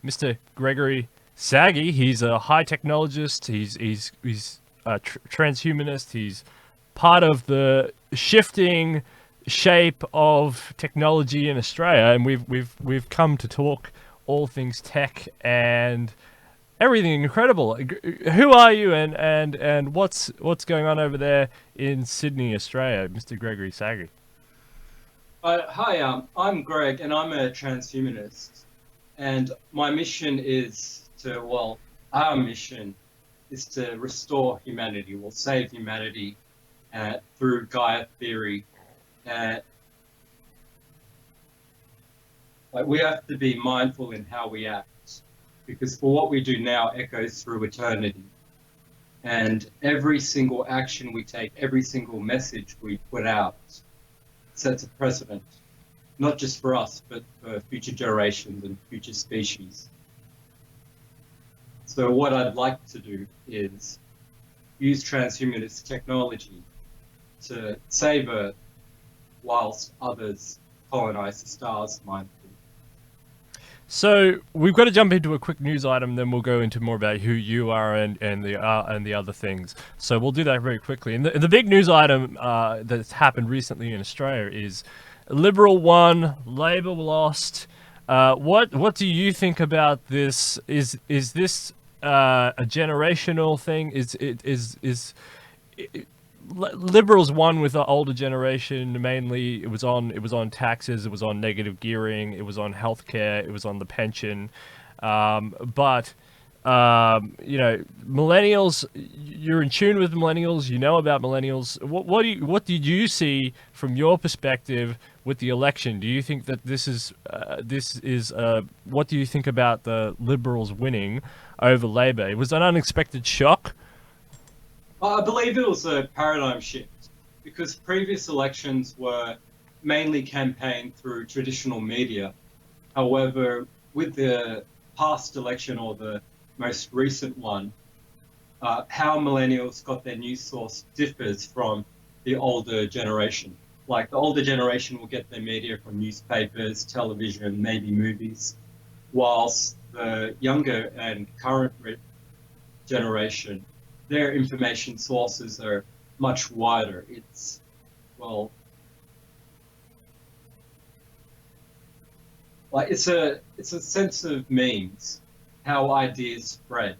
Mr. Gregory Saggi. He's a high technologist. He's a transhumanist. He's part of the shifting shape of technology in Australia, and we've come to talk all things tech and everything incredible. Who are you, and what's going on over there in Sydney, Australia, Mr. Gregory Saggi? Hi, I'm Greg, and I'm a transhumanist. And my mission is our mission is to restore humanity, save humanity through Gaia theory. Uh, we have to be mindful in how we act, because for what we do now echoes through eternity. And every single action we take, every single message we put out, sets a precedent, not just for us, but for future generations and future species. So what I'd like to do is use transhumanist technology to save Earth whilst others colonize the stars mindfully. So we've got to jump into a quick news item, then we'll go into more about who you are and the other things. So we'll do that very quickly. And the big news item that's happened recently in Australia is Liberal won, Labor lost. What do you think about this? Is this a generational thing? Liberals won with the older generation mainly. It was on taxes, it was on negative gearing, it was on healthcare, it was on the pension. But millennials, you're in tune with millennials, you know about millennials. What did you see from your perspective with the election? Do you think that this is what do you think about the Liberals winning over Labor? It was an unexpected shock. I believe it was a paradigm shift, because previous elections were mainly campaigned through traditional media. However, with the past election, or the most recent one, how millennials got their news source differs from the older generation. Like, the older generation will get their media from newspapers, television, maybe movies, whilst the younger and current generation, their information sources are much wider. It's a sense of memes, how ideas spread.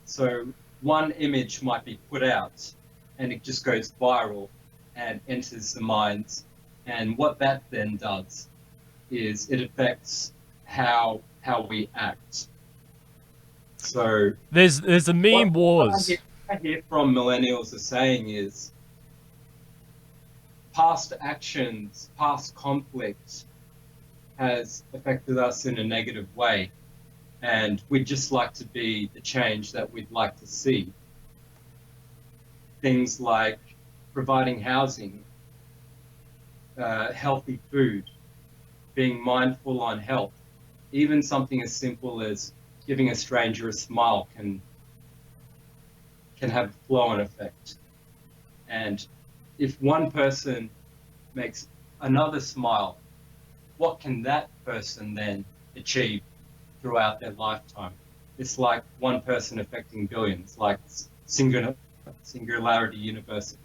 So one image might be put out and it just goes viral and enters the minds. And what that then does is it affects how we act. So There's a meme wars. what I hear from millennials are saying is past actions, past conflicts has affected us in a negative way. And we'd just like to be the change that we'd like to see. Things like providing housing, healthy food, being mindful on health, even something as simple as giving a stranger a smile can have a flow-on effect. And if one person makes another smile, what can that person then achieve throughout their lifetime? It's like one person affecting billions, like Singularity University.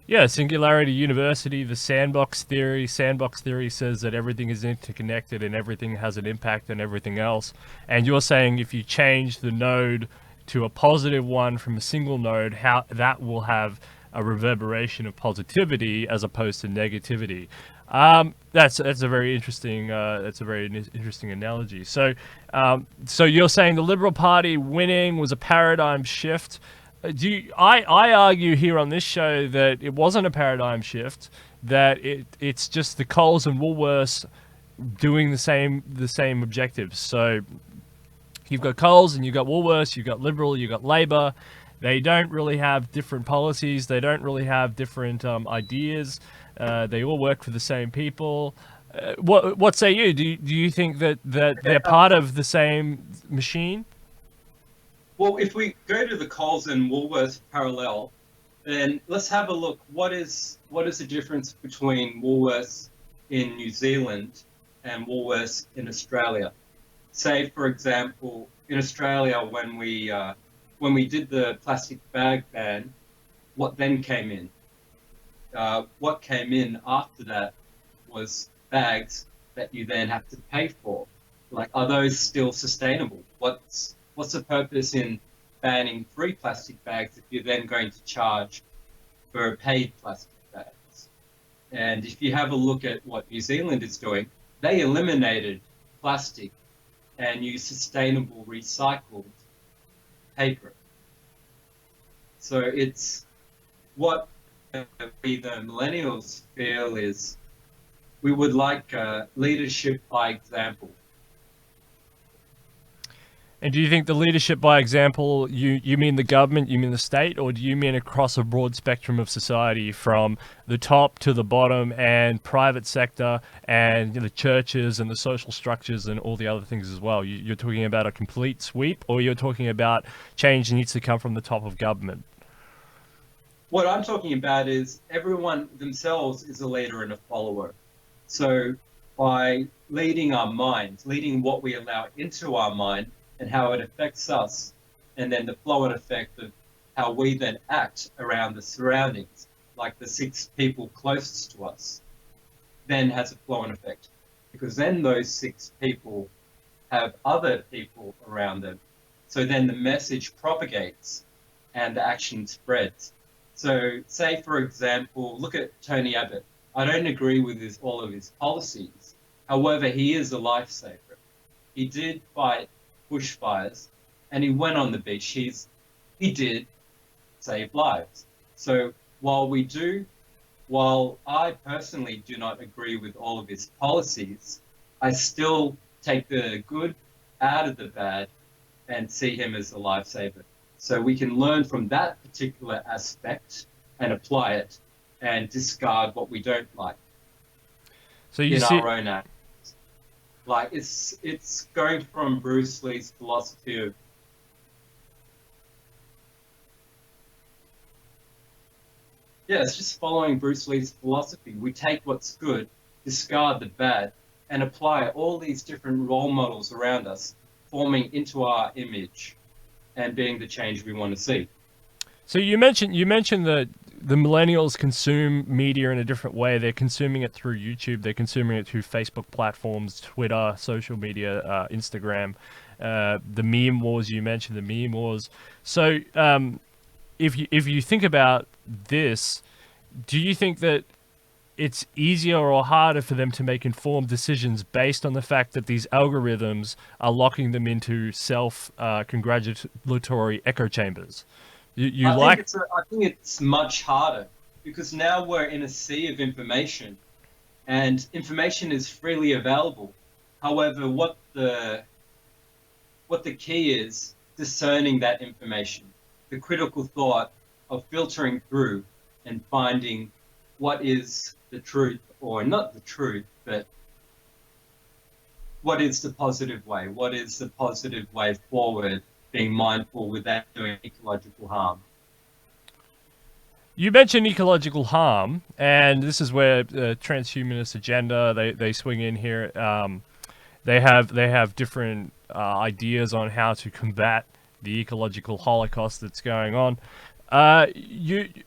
Yeah, Singularity University, the sandbox theory. Sandbox theory says that everything is interconnected and everything has an impact on everything else. And you're saying if you change the node to a positive one from a single node, how that will have a reverberation of positivity as opposed to negativity. That's a very interesting interesting analogy. So you're saying the Liberal Party winning was a paradigm shift. I argue here on this show that it wasn't a paradigm shift, that it's just the Coles and Woolworths doing the same objectives. So you've got Coles and you've got Woolworths, you've got Liberal, you've got Labor. They don't really have different policies. They don't really have different ideas. They all work for the same people. What say you? Do you think that they're part of the same machine? Well, if we go to the Coles and Woolworths parallel, then let's have a look. What is the difference between Woolworths in New Zealand and Woolworths in Australia? say, for example, in Australia, when we did the plastic bag ban, what then came in? What came in after that was bags that you then have to pay for. Like, are those still sustainable? What's the purpose in banning free plastic bags if you're then going to charge for paid plastic bags? And if you have a look at what New Zealand is doing, they eliminated plastic and use sustainable recycled paper. So it's what we, the millennials, feel is we would like leadership by example. And do you think the leadership by example, you mean the government, you mean the state, or do you mean across a broad spectrum of society from the top to the bottom and private sector and the churches and the social structures and all the other things as well? You're talking about a complete sweep, or you're talking about change needs to come from the top of government? What I'm talking about is everyone themselves is a leader and a follower. So by leading our mind, leading what we allow into our mind, and how it affects us, and then the flow and effect of how we then act around the surroundings, like the 6 people closest to us, then has a flow and effect. Because then those 6 people have other people around them. So then the message propagates and the action spreads. So say, for example, look at Tony Abbott. I don't agree with all of his policies. However, he is a lifesaver. He did fight bushfires, and he went on the beach. He did save lives. So while I personally do not agree with all of his policies, I still take the good out of the bad and see him as a lifesaver. So we can learn from that particular aspect and apply it and discard what we don't like So you in see, our own act. Like, it's going from Bruce Lee's philosophy of it's just following Bruce Lee's philosophy. We take what's good, discard the bad, and apply all these different role models around us, forming into our image and being the change we want to see. So you mentioned that the millennials consume media in a different way. They're consuming it through YouTube. They're consuming it through Facebook platforms, Twitter, social media, Instagram, the meme wars. You mentioned the meme wars. So if you think about this, do you think that it's easier or harder for them to make informed decisions based on the fact that these algorithms are locking them into self-congratulatory echo chambers? I think it's much harder because now we're in a sea of information, and information is freely available. However, what the key is discerning that information, the critical thought of filtering through and finding what is the truth, or not the truth, but what is the positive way? What is the positive way forward? Being mindful without doing ecological harm. You mentioned ecological harm, and this is where the transhumanist agenda they swing in here. They have different ideas on how to combat the ecological holocaust that's going on.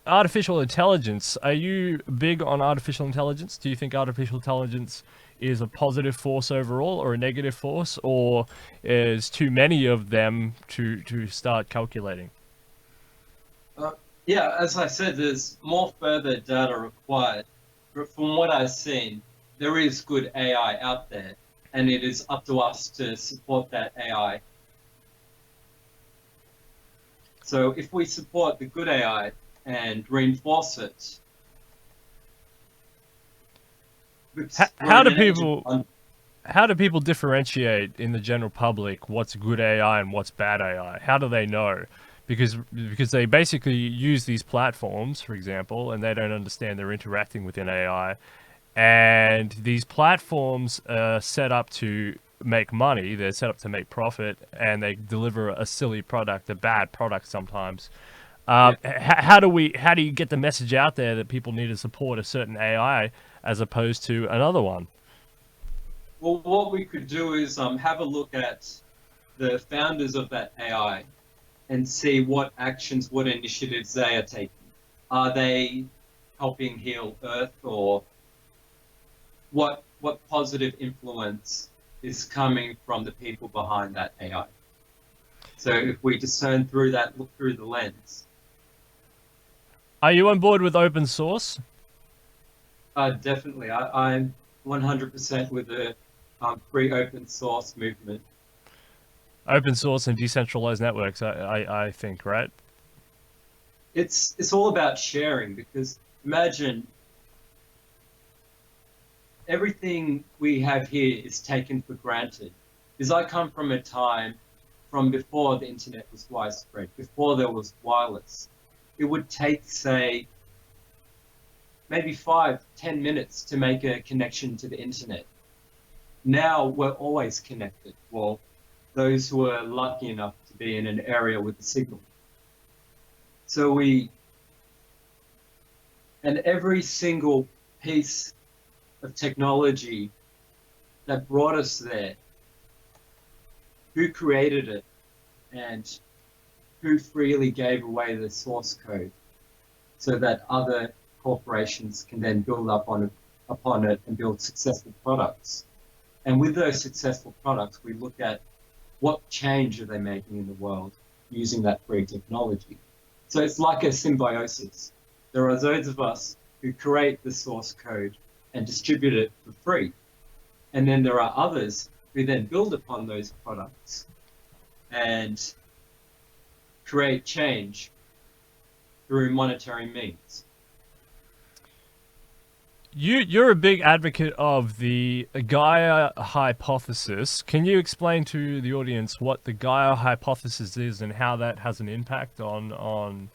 Artificial intelligence. Are you big on artificial intelligence? Do you think artificial intelligence is a positive force overall, or a negative force, or is too many of them to start calculating? Yeah, as I said, there's more further data required. But from what I've seen, there is good AI out there, and it is up to us to support that AI. So if we support the good AI and reinforce it, how do people differentiate in the general public what's good AI and what's bad AI? How do they know? Because they basically use these platforms, for example, and they don't understand they're interacting with an AI. And these platforms are set up to make money. They're set up to make profit, and they deliver a silly product, a bad product sometimes. How do you get the message out there that people need to support a certain AI as opposed to another one? Well, what we could do is have a look at the founders of that AI and see what actions, what initiatives they are taking. Are they helping heal Earth, or what positive influence is coming from the people behind that AI? So if we discern through that, look through the lens. Are you on board with open source? Definitely, I'm 100% with the free open source movement. Open source and decentralized networks, I think, right? It's all about sharing, because imagine everything we have here is taken for granted. Because I come from a time from before the internet was widespread, before there was wireless. It would take, say, maybe 5-10 minutes to make a connection to the internet. Now we're always connected. Well, those who are lucky enough to be in an area with a signal. So and every single piece of technology that brought us there, who created it, and who freely gave away the source code so that other corporations can then build upon it and build successful products. And with those successful products, we look at what change are they making in the world using that free technology. So it's like a symbiosis. There are those of us who create the source code and distribute it for free. And then there are others who then build upon those products and create change through monetary means. You're a big advocate of the Gaia Hypothesis. Can you explain to the audience what the Gaia Hypothesis is and how that has an impact on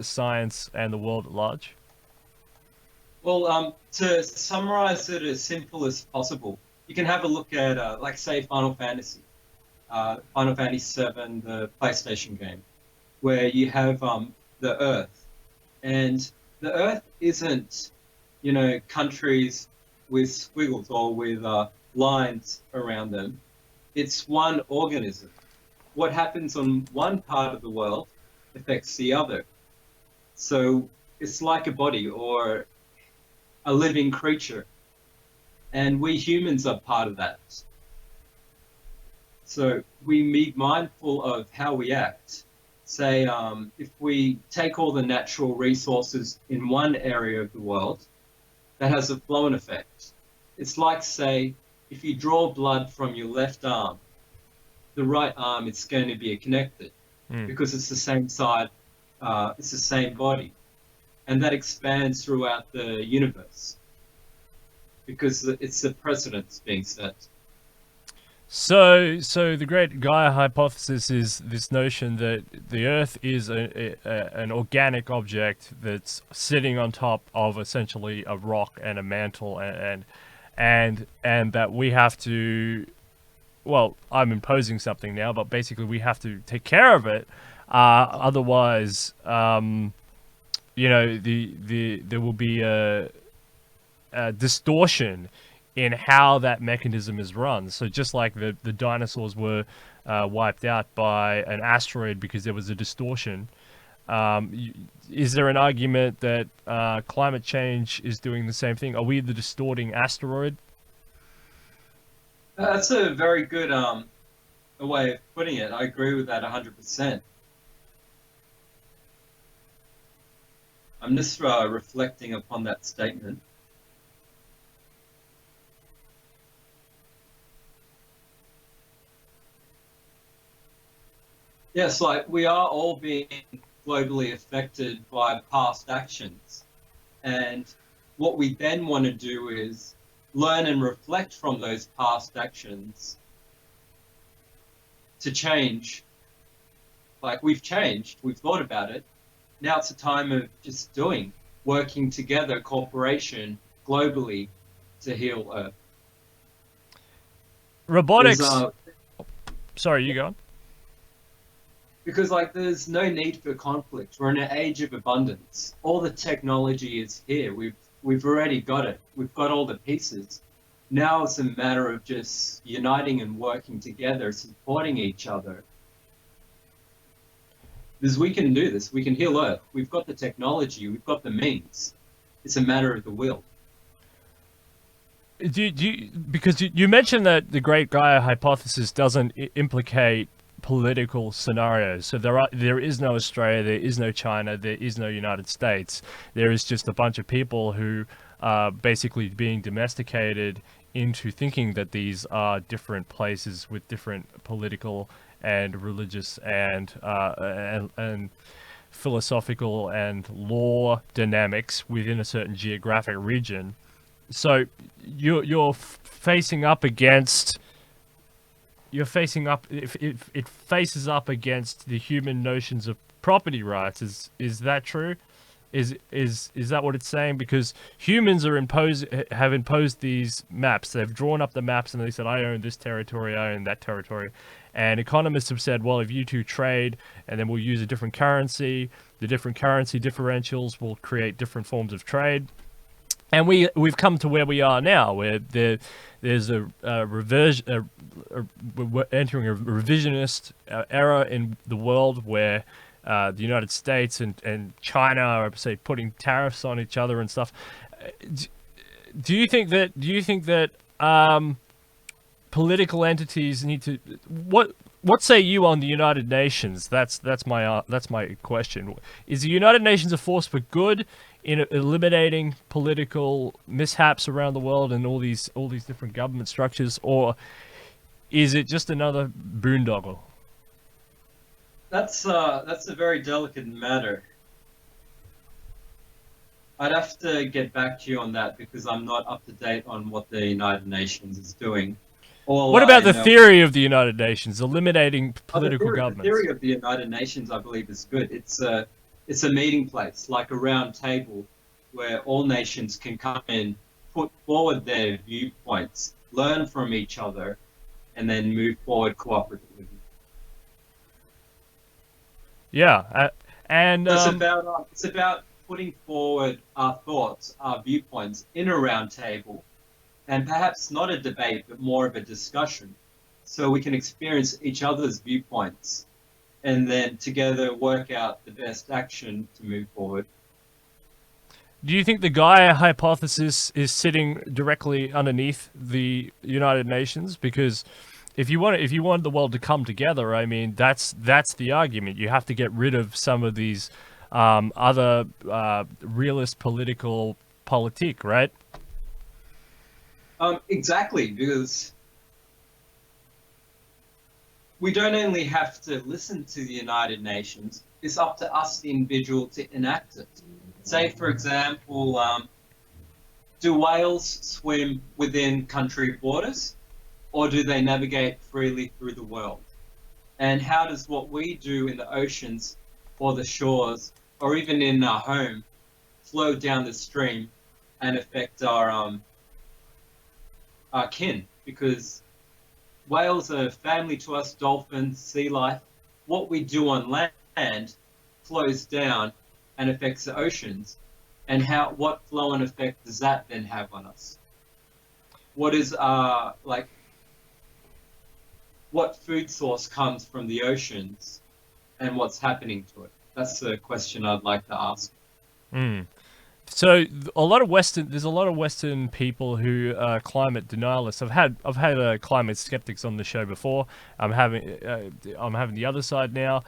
science and the world at large? Well, to summarize it as simple as possible, you can have a look at, like, say, Final Fantasy VII, the PlayStation game, where you have the Earth. And the Earth isn't, countries with squiggles or with lines around them. It's one organism. What happens on one part of the world affects the other. So it's like a body or a living creature. And we humans are part of that. So we be mindful of how we act. Say, if we take all the natural resources in one area of the world, that has a flow-on effect. It's like, say, if you draw blood from your left arm, the right arm is going to be connected because it's the same side, it's the same body. And that expands throughout the universe because it's the precedence being set. So the Great Gaia Hypothesis is this notion that the Earth is an organic object that's sitting on top of essentially a rock and a mantle, and that we have to, well, I'm imposing something now, but basically we have to take care of it, otherwise, there will be a distortion in how that mechanism is run. So just like the dinosaurs were wiped out by an asteroid because there was a distortion, is there an argument that climate change is doing the same thing? Are we the distorting asteroid? That's a very good a way of putting it. I agree with that 100%. I'm just reflecting upon that statement. Yes, like we are all being globally affected by past actions. And what we then want to do is learn and reflect from those past actions to change. Like, we've changed, we've thought about it. Now it's a time of just working together, cooperation, globally, to heal Earth. Robotics. Sorry, you go on. Because, like, there's no need for conflict. We're in an age of abundance. All the technology is here. We've already got it. We've got all the pieces. Now it's a matter of just uniting and working together, supporting each other. Because we can do this. We can heal Earth. We've got the technology. We've got the means. It's a matter of the will. Because you mentioned that the Great Gaia Hypothesis doesn't implicate political scenarios. So there is no Australia, there is no China, there is no United States. There is just a bunch of people who are basically being domesticated into thinking that these are different places with different political and religious and philosophical and law dynamics within a certain geographic region. So you're facing up against. It faces up against the human notions of property rights. Is that true? Is that what it's saying? Because humans have imposed these maps. They've drawn up the maps and they said, I own this territory, I own that territory. And economists have said, well, if you two trade and then we'll use a different currency, the different currency differentials will create different forms of trade. And we've come to where we are now, where there's a reversion. We're entering a revisionist era in the world where the United States and China are, say, putting tariffs on each other and stuff. Do you think that political entities need to what say you on the United Nations? That's my question. Is the United Nations a force for good in eliminating political mishaps around the world and all these different government structures, or is it just another boondoggle? That's a very delicate matter. I'd have to get back to you on that because I'm not up to date on what the United Nations is doing. What about the theory of the United Nations, eliminating political governments? The theory of the United Nations, I believe, is good. It's a meeting place, like a round table, where all nations can come in, put forward their viewpoints, learn from each other, and then move forward cooperatively. Yeah, and it's about putting forward our thoughts, our viewpoints in a round table, and perhaps not a debate, but more of a discussion, so we can experience each other's viewpoints, and then together work out the best action to move forward. Do you think the Gaia hypothesis is sitting directly underneath the United Nations? Because if you want the world to come together, I mean, that's the argument. You have to get rid of some of these other realist politique, right? Exactly, because we don't only have to listen to the United Nations, it's up to us, the individual, to enact it. Say, for example, do whales swim within country borders, or do they navigate freely through the world? And how does what we do in the oceans or the shores, or even in our home, flow down the stream and affect our kin? Because whales are family to us, dolphins, sea life. What we do on land flows down and affects the oceans. And what flow and effect does that then have on us? What is what food source comes from the oceans and what's happening to it? That's the question I'd like to ask. So there's a lot of Western people who are climate denialists. I've had climate skeptics on the show before. I'm having the other side now.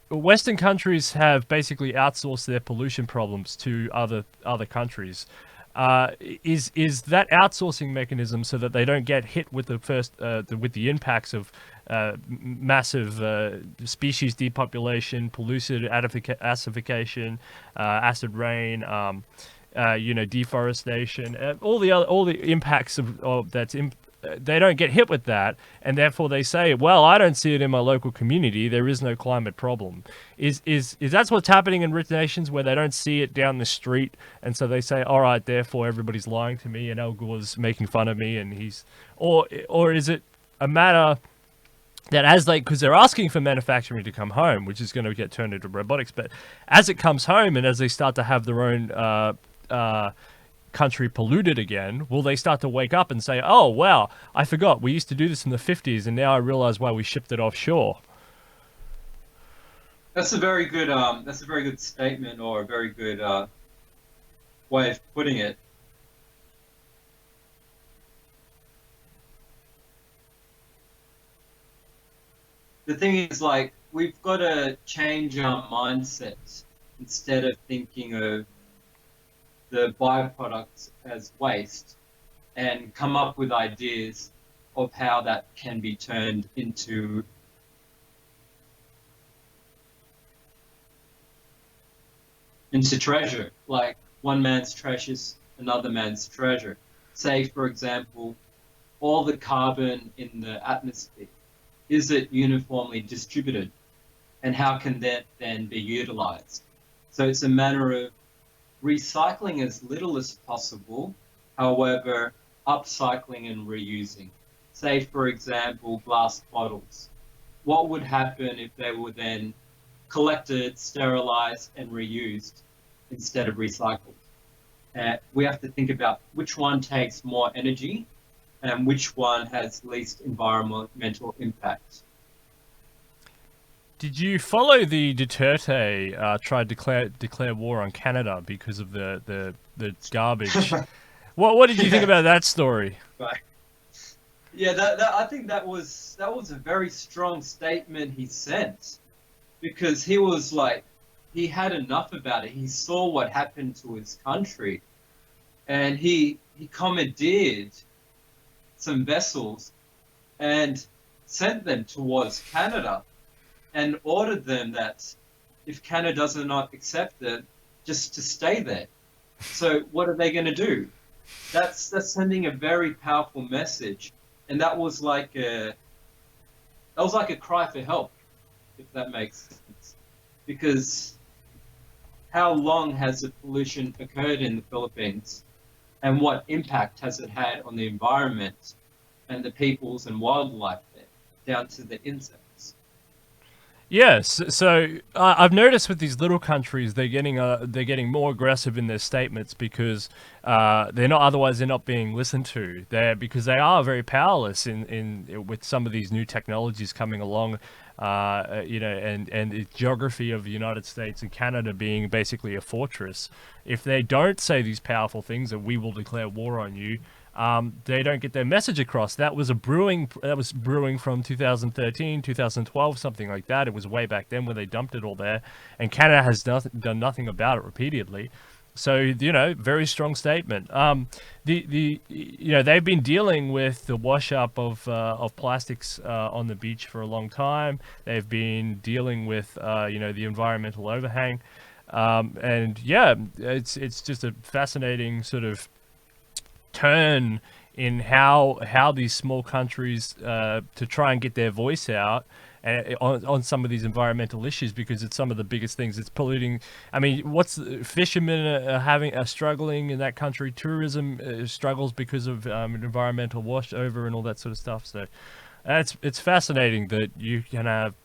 Western countries have basically outsourced their pollution problems to other countries. Is that outsourcing mechanism so that they don't get hit with with the impacts of massive species depopulation, polluted acidification, acid rain, deforestation, all the impacts of that's they don't get hit with that, and therefore they say, well, I don't see it in my local community, there is no climate problem. Is that what's happening in rich nations, where they don't see it down the street, and so they say, all right, therefore everybody's lying to me and Al Gore's making fun of me, and or is it a matter that because they're asking for manufacturing to come home, which is going to get turned into robotics, but as it comes home and as they start to have their own country polluted again, will they start to wake up and say, oh, wow, I forgot, we used to do this in the 50s, and now I realize why we shipped it offshore? That's a very good statement, or a very good way of putting it. The thing is, like, we've got to change our mindset instead of thinking of the byproducts as waste, and come up with ideas of how that can be turned into treasure. Like, one man's trash is another man's treasure. Say, for example, all the carbon in the atmosphere, is it uniformly distributed? And how can that then be utilized? So it's a matter of recycling as little as possible, however, upcycling and reusing. Say, for example, glass bottles. What would happen if they were then collected, sterilized, and reused instead of recycled? We have to think about which one takes more energy and which one has least environmental impact. Did you follow the Duterte tried to declare war on Canada because of the garbage? What did you think about that story? Right. Yeah, I think that was a very strong statement he sent, because he was like, he had enough about it. He saw what happened to his country, and he commandeered some vessels and sent them towards Canada, and ordered them that if Canada does not accept it, just to stay there. So what are they going to do? That's sending a very powerful message, and that was like a cry for help, if that makes sense. Because how long has the pollution occurred in the Philippines, and what impact has it had on the environment and the peoples and wildlife there, down to the insects? Yes, so I've noticed with these little countries, they're getting more aggressive in their statements because they're not being listened to. Because they are very powerless in with some of these new technologies coming along, and the geography of the United States and Canada being basically a fortress. If they don't say these powerful things that we will declare war on you, they don't get their message across. That was brewing from 2013, 2012, something like that. It was way back then when they dumped it all there, and Canada has done nothing about it repeatedly. So, very strong statement. They've been dealing with the wash up of plastics on the beach for a long time. They've been dealing with the environmental overhang, and yeah, it's just a fascinating sort of turn in how these small countries to try and get their voice out on some of these environmental issues, because it's some of the biggest things. It's polluting. I mean, fishermen are struggling in that country. Tourism struggles because of environmental washover and all that sort of stuff. So it's fascinating that you can have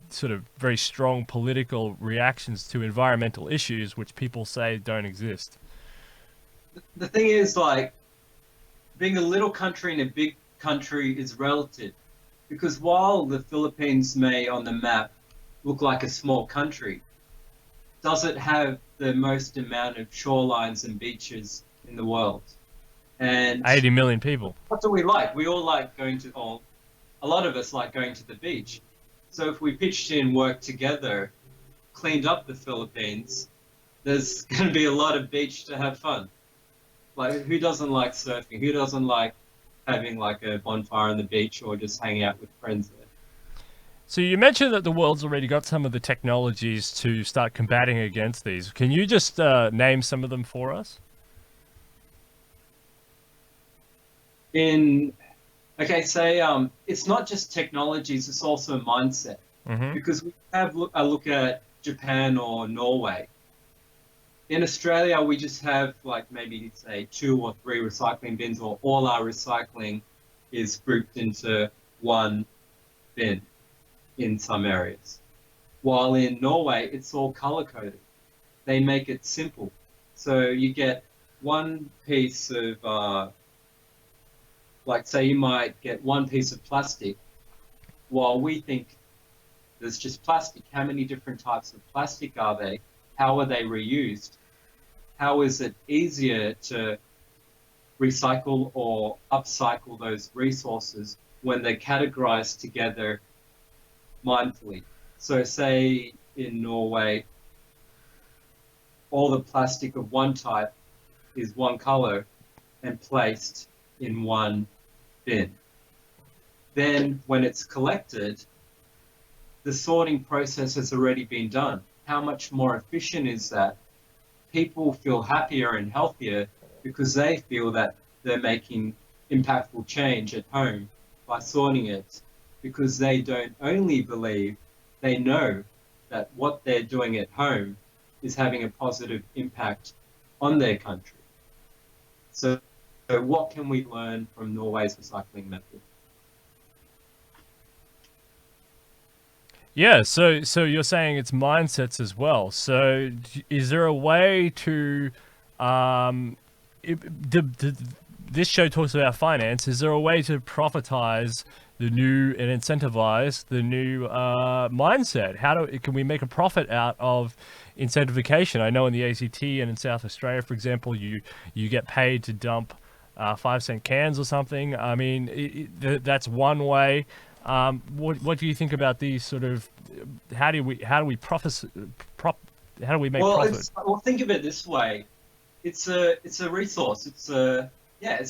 sort of very strong political reactions to environmental issues which people say don't exist. The thing is, like, being a little country and a big country is relative, because while the Philippines may on the map look like a small country, does it have the most amount of shorelines and beaches in the world? And 80 million people. What do we like? We all like going to, or a lot of us like going to the beach. So if we pitched in, worked together, cleaned up the Philippines, there's going to be a lot of beach to have fun. Like, who doesn't like surfing? Who doesn't like having like a bonfire on the beach, or just hanging out with friends there? So you mentioned that the world's already got some of the technologies to start combating against these. Can you just name some of them for us? It's not just technologies; it's also mindset. Mm-hmm. Because we have a look at Japan or Norway. In Australia, we just have like maybe say 2 or 3 recycling bins, or all our recycling is grouped into one bin in some areas. While in Norway, it's all color coded. They make it simple. So you get one piece of, like say you might get one piece of plastic, while we think there's just plastic. How many different types of plastic are they? How are they reused? How is it easier to recycle or upcycle those resources when they're categorized together mindfully? So say in Norway, all the plastic of one type is one color and placed in one bin. Then when it's collected, the sorting process has already been done. How much more efficient is that? People feel happier and healthier because they feel that they're making impactful change at home by sorting it, because they don't only believe, they know that what they're doing at home is having a positive impact on their country. So what can we learn from Norway's recycling method? Yeah, so you're saying it's mindsets as well. So is there a way to this show talks about finance. Is there a way to profitize the new and incentivize the new mindset? Can we make a profit out of incentivification? I know in the ACT and in South Australia, for example, you get paid to dump 5-cent cans or something. I mean, that's one way. What do you think about these sort of? How do we make profit? Well, think of it this way: it's a resource. It's a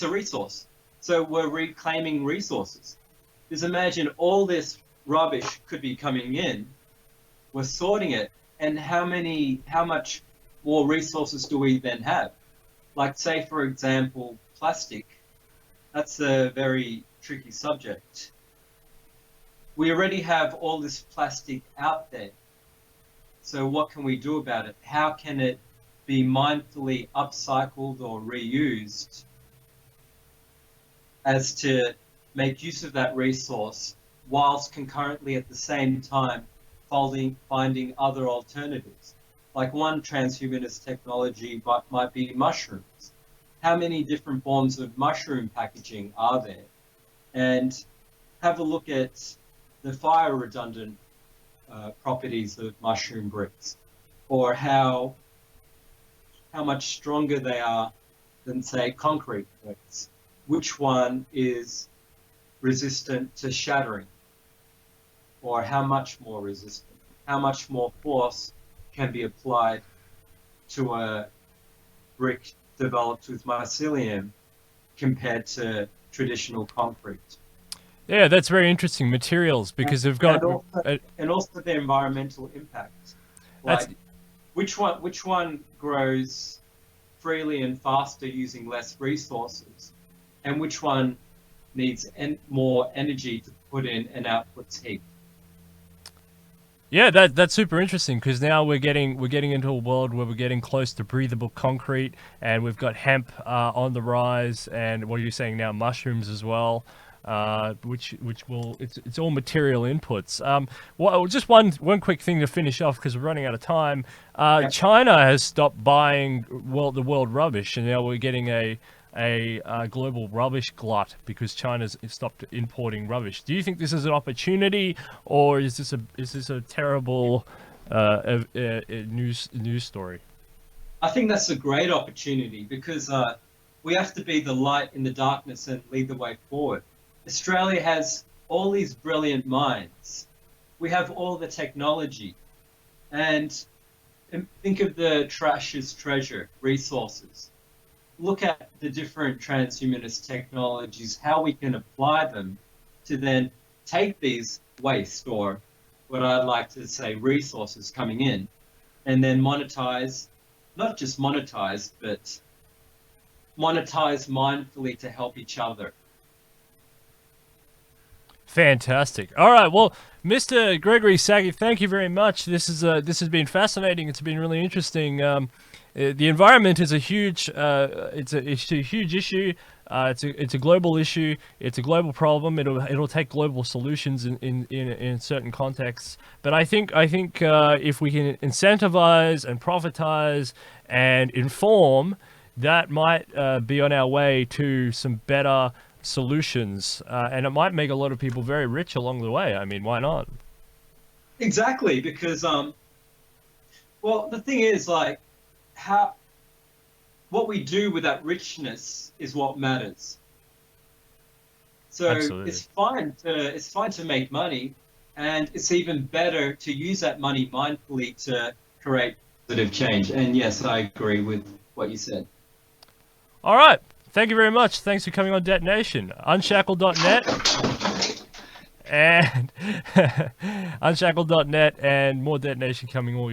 resource. So we're reclaiming resources. Just imagine all this rubbish could be coming in. We're sorting it, and how much more resources do we then have? Like, say, for example, plastic. That's a very tricky subject. We already have all this plastic out there. So what can we do about it? How can it be mindfully upcycled or reused as to make use of that resource, whilst concurrently at the same time finding other alternatives? Like one transhumanist technology might be mushrooms. How many different forms of mushroom packaging are there? And have a look at the fire redundant properties of mushroom bricks, or how much stronger they are than, say, concrete bricks. Which one is resistant to shattering, or how much more resistant? How much more force can be applied to a brick developed with mycelium compared to traditional concrete? Yeah, that's very interesting. Materials, because they've got and also the environmental impact. Like, which one grows freely and faster using less resources, and which one needs more energy to put in and outputs heat? Yeah, that's super interesting, because now we're getting into a world where we're getting close to breathable concrete, and we've got hemp on the rise, and what are you saying now, mushrooms as well. Which will it's all material inputs. Well, just one quick thing to finish off, because we're running out of time. China has stopped buying the world rubbish, and now we're getting a global rubbish glut because China's stopped importing rubbish. Do you think this is an opportunity, or is this a terrible news story? I think that's a great opportunity, because we have to be the light in the darkness and lead the way forward. Australia has all these brilliant minds. We have all the technology. And think of the trash as treasure, resources. Look at the different transhumanist technologies, how we can apply them to then take these waste, or what I'd like to say, resources coming in, and then monetize, not just monetize, but monetize mindfully to help each other. Fantastic. All right. Well, Mr. Gregory Saggi, thank you very much. This has been fascinating. It's been really interesting. The environment is a huge it's a huge issue. It's a global issue. It's a global problem. It'll take global solutions in certain contexts. But I think if we can incentivize and profitize and inform, that might be on our way to some better solutions, and it might make a lot of people very rich along the way. I mean, why not? Exactly, because well, the thing is, like, how what we do with that richness is what matters. So Absolutely. it's fine to make money, and it's even better to use that money mindfully to create positive change. And yes, I agree with what you said. All right. Thank you very much. Thanks for coming on Detonation. Unshackled.net and Unshackled.net and more Detonation coming all